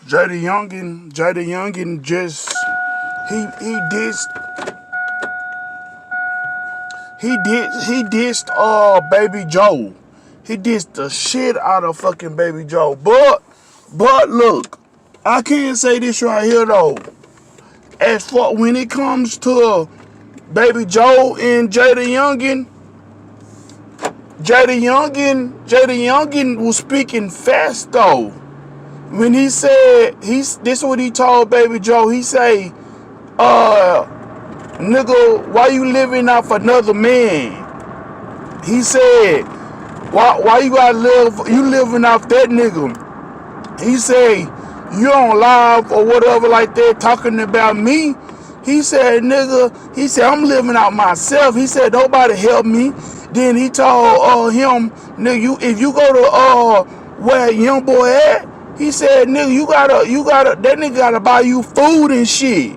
Jada Youngin just he dissed Baby Joe. He dissed the shit out of fucking Baby Joe. But look, I can't say this right here though. As for when it comes to Baby Joe and Jada Youngin was speaking fast though. When he said this is what he told Baby Joe. He say, nigga, why you living off another man? He said, why you gotta you living off that nigga? He said, you on live or whatever like that talking about me. He said, nigga, he said, I'm living out myself. He said, nobody help me. Then he told him, nigga, if you go to where young boy at, he said, nigga, you gotta, that nigga gotta buy you food and shit.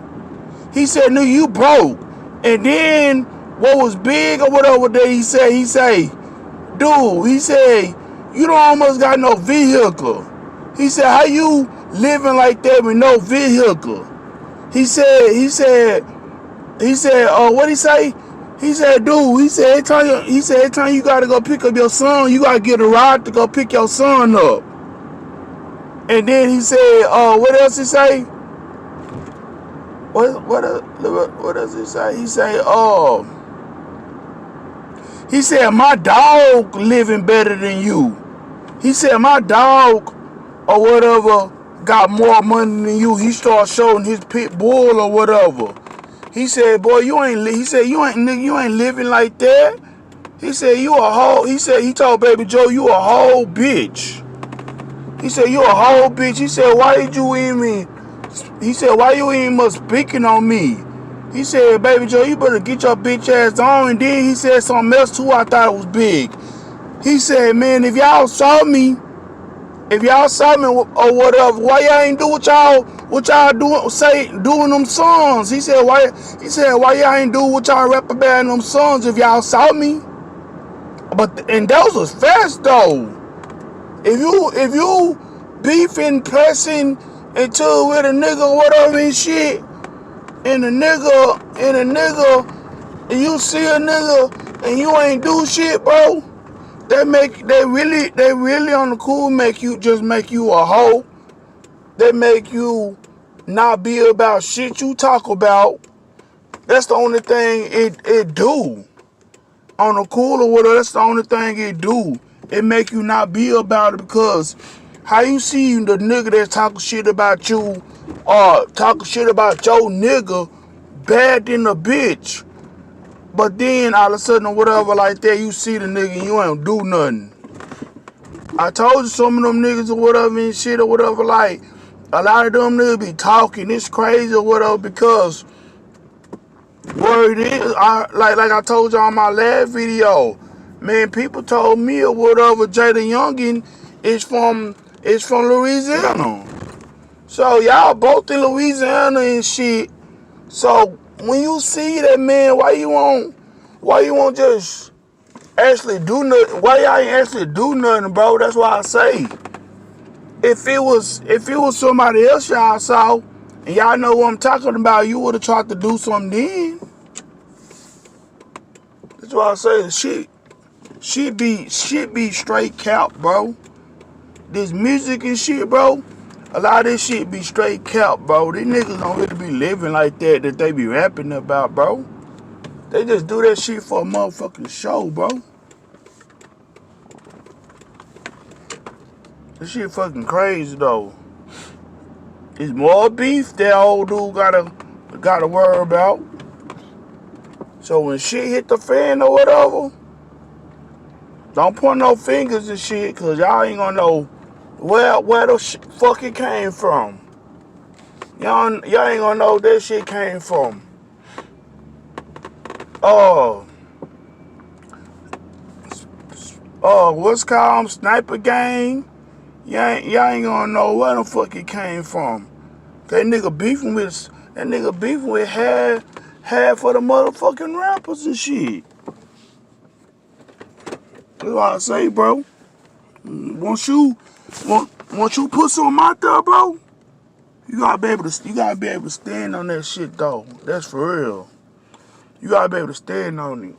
He said, nigga, you broke. And then what was big or whatever that he say, dude, he said, you don't almost got no vehicle. He said, how you living like that with no vehicle? He said, what he say? He said, dude, he said, every time you gotta go pick up your son, you gotta get a ride to go pick your son up. And then he said, what else he say? What does he say? He said, my dog living better than you. He said, my dog or whatever got more money than you. He started showing his pit bull or whatever. He said, boy, you ain't living like that. He said, you a whole, he told Baby Joe, you a whole bitch. He said, you a whole bitch. He said, why you even much speaking on me? He said, Baby Joe, you better get your bitch ass on. And then he said something else too I thought it was big. He said, man, if y'all saw me or whatever, why y'all ain't do what y'all doing them songs? He said, why y'all ain't do what y'all rap about in them songs if y'all saw me? And those was fast though. If you beefing, pressing into with a nigga or whatever and shit, and a nigga, and you see a nigga and you ain't do shit, bro, they really on the cool make you a hoe. They make you not be about shit you talk about. That's the only thing it do. On the cool or whatever, that's the only thing it do. It make you not be about it, because how you see the nigga that's talking shit about you or talking shit about your nigga bad than a bitch, but then all of a sudden or whatever like that, you see the nigga and you ain't do nothing. I told you some of them niggas or whatever and shit or whatever, like a lot of them niggas be talking, it's crazy or whatever, because word is, like I told y'all on my last video, man, people told me or whatever Jada Youngin is from Louisiana. So y'all both in Louisiana and shit. So when you see that, man, why you won't just actually do nothing? Why y'all ain't actually do nothing, bro? That's why I say, if it was somebody else y'all saw and y'all know what I'm talking about, you would have tried to do something then. That's why I say shit be straight cap, bro. This music and shit, bro, a lot of this shit be straight cap, bro. These niggas don't really be living like that they be rapping about, bro. They just do that shit for a motherfucking show, bro. This shit fucking crazy, though. It's more beef that old dude gotta worry about. So when shit hit the fan or whatever, don't point no fingers and shit, cause y'all ain't gonna know where the fuck it came from. Y'all ain't gonna know where that shit came from. What's called Sniper Gang? Y'all ain't gonna know where the fuck it came from. That nigga beefing with half of the motherfucking rappers and shit. That's what I say, bro. Once you put something out there, bro, You gotta be able to stand on that shit though. That's for real. You gotta be able to stand on it.